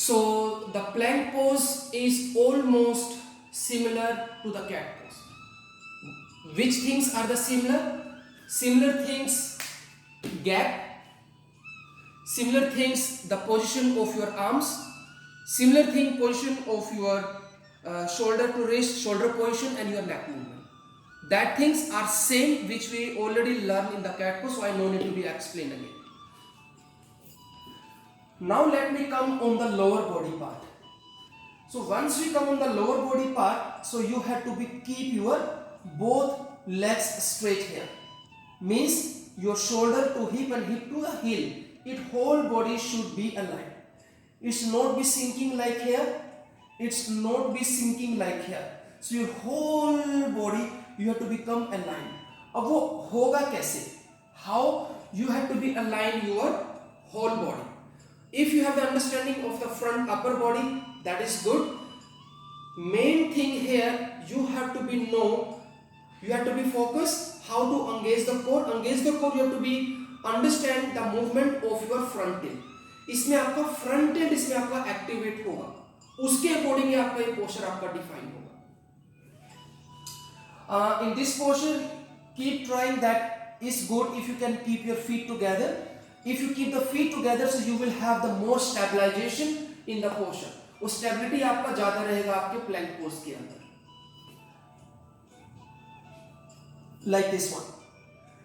So the plank pose is almost similar to the cat pose. Which things are the similar? Similar things, gap. Similar things, the position of your arms. Similar thing, position of your shoulder to wrist, shoulder position, and your neck movement. That things are same which we already learned in the cat pose, so I no need to be explained again. Now let me come on the lower body part. So once we come on the lower body part, so you have to keep your both legs straight here. Means your shoulder to hip and hip to the heel. It whole body should be aligned. It's not be sinking like here. It's not be sinking like here. So your whole body you have to become aligned. अब वो होगा कैसे? How you have to be aligned your whole body. If you have the understanding of the front upper body, that is good. Main thing here, you have to be focused how to engage the core. Engage the core, you have to be understand the movement of your front tail. इसमें आपका front tail इसमें आपका activate होगा. उसके according ही आपका ये posture आपका define होगा. In this posture, keep trying. That is good if you can keep your feet together. If you keep the feet together, so you will have the more stabilization in the posture. वो stability आपका ज़्यादा रहेगा आपके plank pose के अंदर. Like this one.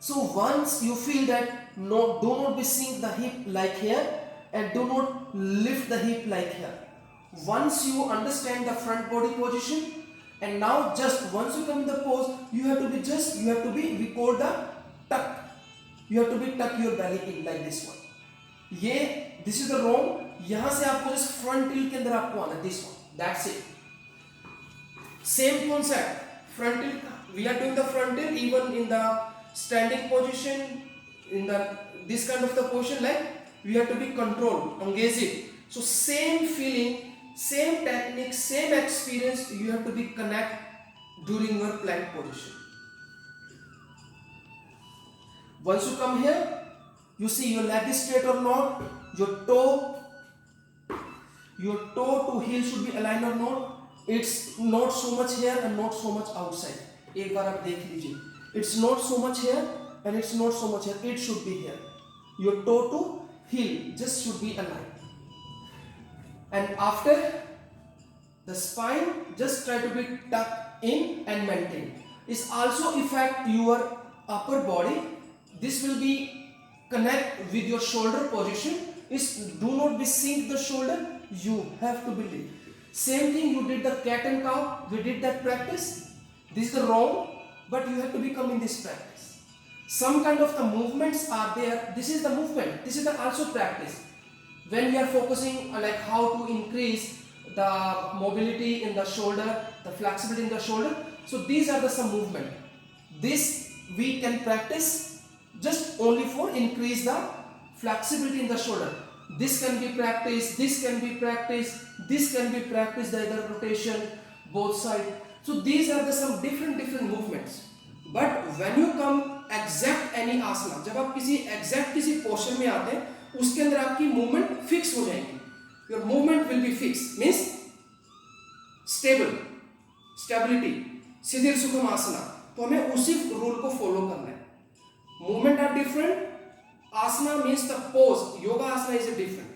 So once you feel that, do not be sink the hip like here and do not lift the hip like here. Once you understand the front body position, and now just once you come in the pose, you have to be we call the tuck. You have to be tuck your belly in like this one. This is the wrong. यहाँ से आपको just front tilt के अंदर आपको आना. This one. That's it. Same concept. Front tilt. We are doing the front tilt even in the standing position. In this kind of the position, like we have to be controlled, engage it. So same feeling, same technique, same experience. You have to be connect during your plank position. Once you come here, you see your leg is straight or not, your toe to heel should be aligned or not. It's not so much here and not so much outside. एक बार आप देख लीजिए. It's not so much here and it's not so much here. It should be here. Your toe to heel just should be aligned. And after the spine, just try to be tucked in and maintain. It also affect your upper body. This will be connect with your shoulder position. Do not be sink the shoulder. You have to be lift. Same thing you did the cat and cow. We did that practice. This is the wrong, but you have to become in this practice. Some kind of the movements are there. This is the movement. This is the also practice. When we are focusing on like how to increase the mobility in the shoulder, the flexibility in the shoulder. So these are the some movement. This we can practice just only for increase the flexibility in the shoulder. This can be practiced. This can be practiced. This can be practiced. The other rotation, both sides. So these are the some different movements. But when you come exact any asana, जब आप exact posture में आते हैं, उसके अंदर आपकी movement fix हो जाएगी. Your movement will be fixed. Means stability, शिथिल सुखम आसना. तो हमें उसी rule को follow करना है. Movement are different. Asana means the pose. Yoga asana is different.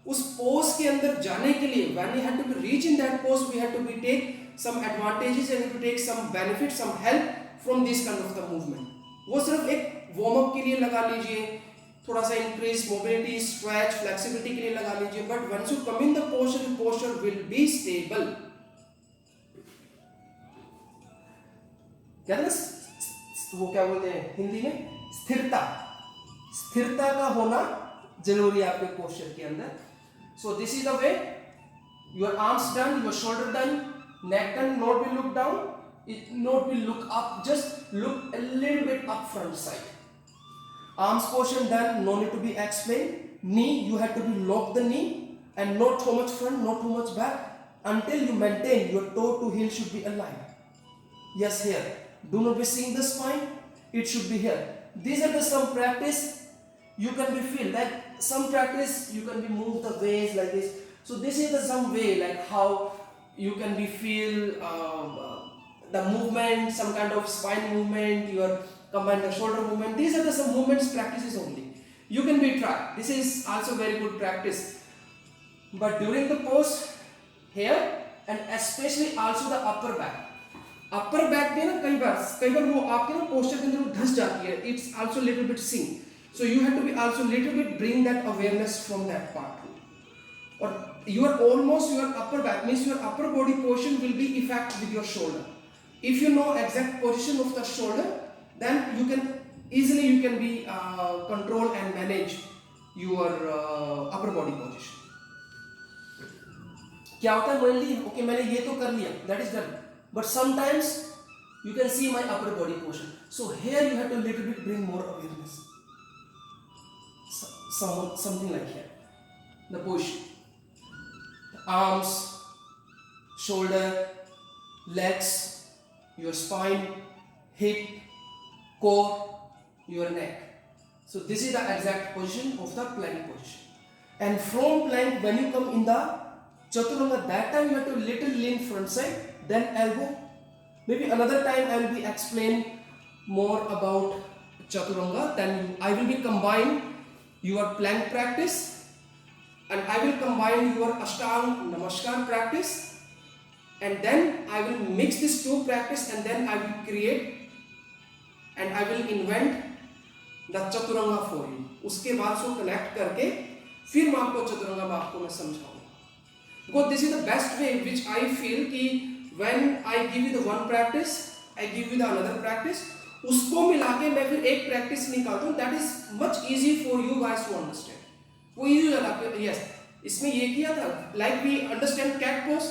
उस pose के अंदर जाने के लिए, when we have to reach in that pose, we have to take some advantages and to take some benefits, some help from this kind of the movement. वो सिर्फ एक warm up के लिए लगा लीजिए, थोड़ा सा increase mobility, stretch, flexibility के लिए लगा लीजिए. But once you come in the posture will be stable. क्या ना वो क्या बोलते हैं हिंदी में स्थिरता का होना जरूरी है आपके पोस्चर के अंदर. So this is the way. Your arms done, your shoulder done, neck done. Not will look down, it not will look up. Just look a little bit up front side. Arms portion done. No need to be explained. Knee, you have to be lock the knee and not too much front, not too much back until you maintain your toe to heel should be aligned. Yes, here. Do not be seeing the spine. It should be here. These are the some practice. You can be feel like some practice. You can be move the waist like this. So this is the some way like how you can be feel the movement, some kind of spine movement, your combine the shoulder movement. These are the some movements practices only. You can be try. This is also very good practice. But during the pose here and especially also the upper back. Upper back पे ना कई बार वो आपके ना posture के अंदर वो धंस जाती है. It's also little bit sink. So you have to be also little bit bring that awareness from that part. Or you are almost your upper back means your upper body portion will be effect with your shoulder. If you know exact position of the shoulder, then you can easily be control and manage your upper body position. क्या होता है mainly okay मैंने ये तो कर लिया, that is done. But sometimes you can see my upper body portion. So here you have to little bit bring more awareness. Something like here. The position. The arms, shoulder, legs, your spine, hip, core, your neck. So this is the exact position of the plank position. And from plank, when you come in the chaturanga, that time you have to little lean front side, then elbow. Maybe another time I will be explain more about chaturanga. Then I will be combine your plank practice and I will combine your ashtanga namaskar practice, and then I will mix these two practice and then I will create and I will invent the chaturanga for you. उसके बाद सो connect करके फिर मैं आपको चतुरंगा आपको मैं समझाऊंगा. Because this is the best way which I feel कि when I give you the one practice, I give you the another practice, उसको मिला के मैं फिर एक practice निकालता हूँ. That is much easy for you guys to understand. वो easy हो जाता है. Yes, इसमें ये किया था. Like we understand cat pose.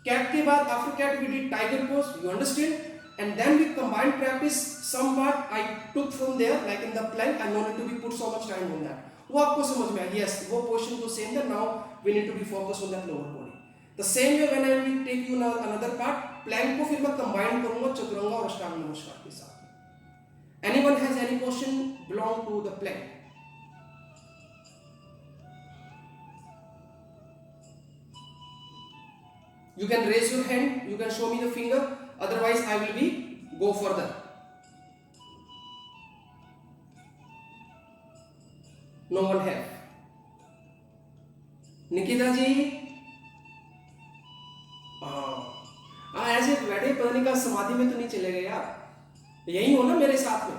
Cat के बाद after cat we did tiger pose. You understand? And then we combined practice. Some part I took from there, like in the plank. I wanted to be put so much time on that. वो आपको समझ में आया. Yes, वो portion तो same था. Now we need to be focused on that lower body. The same way when I will take you another part, plank को फिर मैं combine करूँगा चतुरंगा और अष्टांग नमस्कार के साथ. Anyone has any question belong to the plank? You can raise your hand. You can show me the finger. Otherwise, I will be go further. No one have. Nikita जी ऐसे बैठे पता नहीं का समाधि में तो नहीं चले गए यार. यही हो ना मेरे साथ में.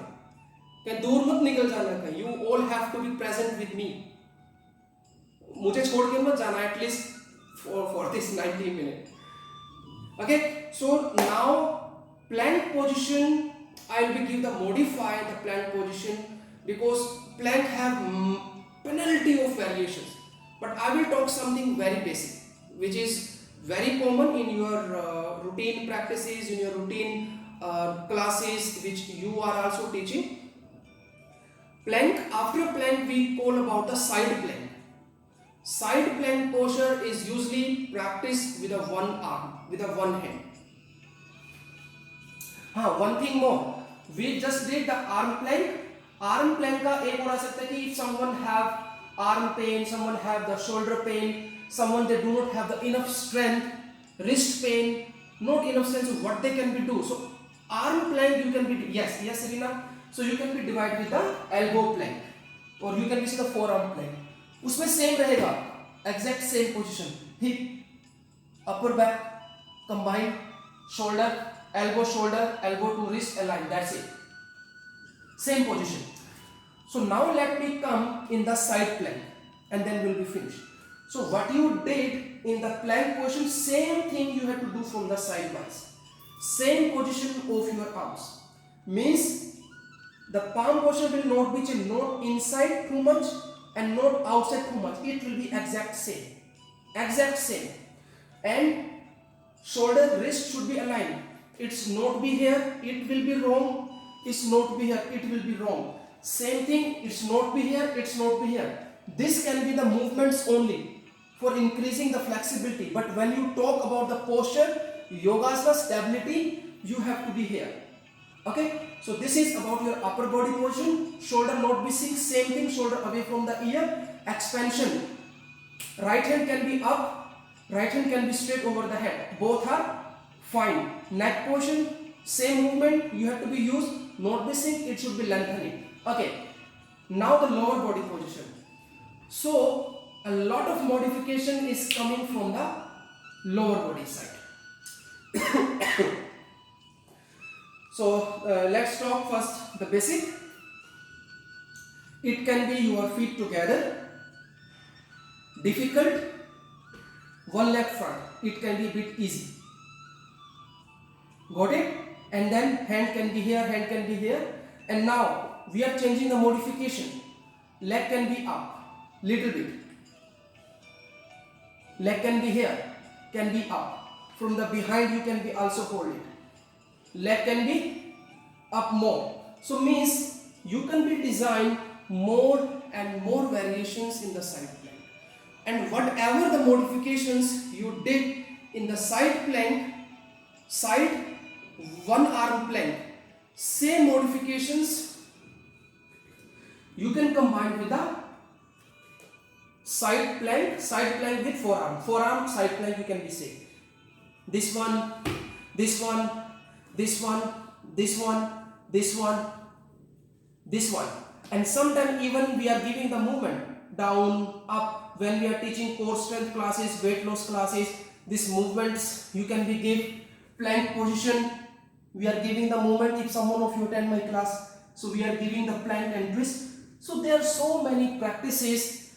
क्या दूर मत निकल जाना कहीं. You all have to be present with me. मुझे छोड़ के मत जाना at least for this 90 minutes. Okay, so now plank position I will give the modify the plank position because plank have penalty of variations. But I will talk something very basic, which is very common in your routine practices, in your routine classes, which you are also teaching. Plank, after plank we call about the side plank. Side plank posture is usually practiced with a one arm, with a one hand. One thing more. We just did the arm plank. Arm plank का एक और आ सकता है कि if someone have arm pain, someone have the shoulder pain, someone they do not have the enough strength, wrist pain, not enough strength, so what they can be do? So arm plank you can be, yes Serena. So you can be divided with the elbow plank, or you can be the forearm plank. उसमें same रहेगा, exact same position. Hip, upper back, combine, shoulder, elbow to wrist align. That's it. Same position. So now let me come in the side plank and then we'll be finished. So what you did in the plank position, same thing you have to do from the side wise. Same position of your arms. Means the palm position will not be changed, not inside too much and not outside too much. It will be exact same. Exact same. And shoulder, wrist should be aligned. It's not be here, it will be wrong. It's not be here, it will be wrong. Same thing, it's not be here, it's not be here. This can be the movements only for increasing the flexibility. But when you talk about the posture, yogasana stability, you have to be here. Okay, so this is about your upper body position. Shoulder not be sink, same thing, shoulder away from the ear, expansion Right hand can be up, right hand can be straight over the head. Both are fine. Neck portion, same movement you have to be used. Not the sink, it should be lengthening. Okay. Now the lower body position. So a lot of modification is coming from the lower body side. So let's talk first the basic. It can be your feet together. Difficult, one leg front. It can be a bit easy. Got it? And then hand can be here, hand can be here. And now we are changing the modification. Leg can be up, little bit. Leg can be here, can be up. From the behind you can be also hold it. Leg can be up more. So means you can be design more and more variations in the side plank. And whatever the modifications you did in the side plank, side one arm plank, same modifications you can combine with the side plank with forearm. Forearm side plank you can be saying. This one, this one, this one, this one, this one, this one. And sometimes even we are giving the movement down, up. When we are teaching core strength classes, weight loss classes, these movements you can be give. Plank position, we are giving the movement. If someone of you attend my class, so we are giving the plank and twist. So there are so many practices,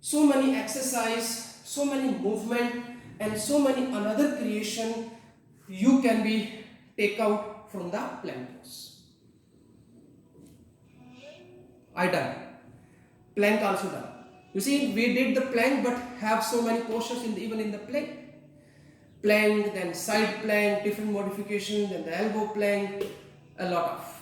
so many exercise, so many movement, and so many another creation you can be take out from the plank pose. I done. Plank also done. You see, we did the plank, but have so many postures even in the plank. Plank, then side plank, different modifications, then the elbow plank, a lot of.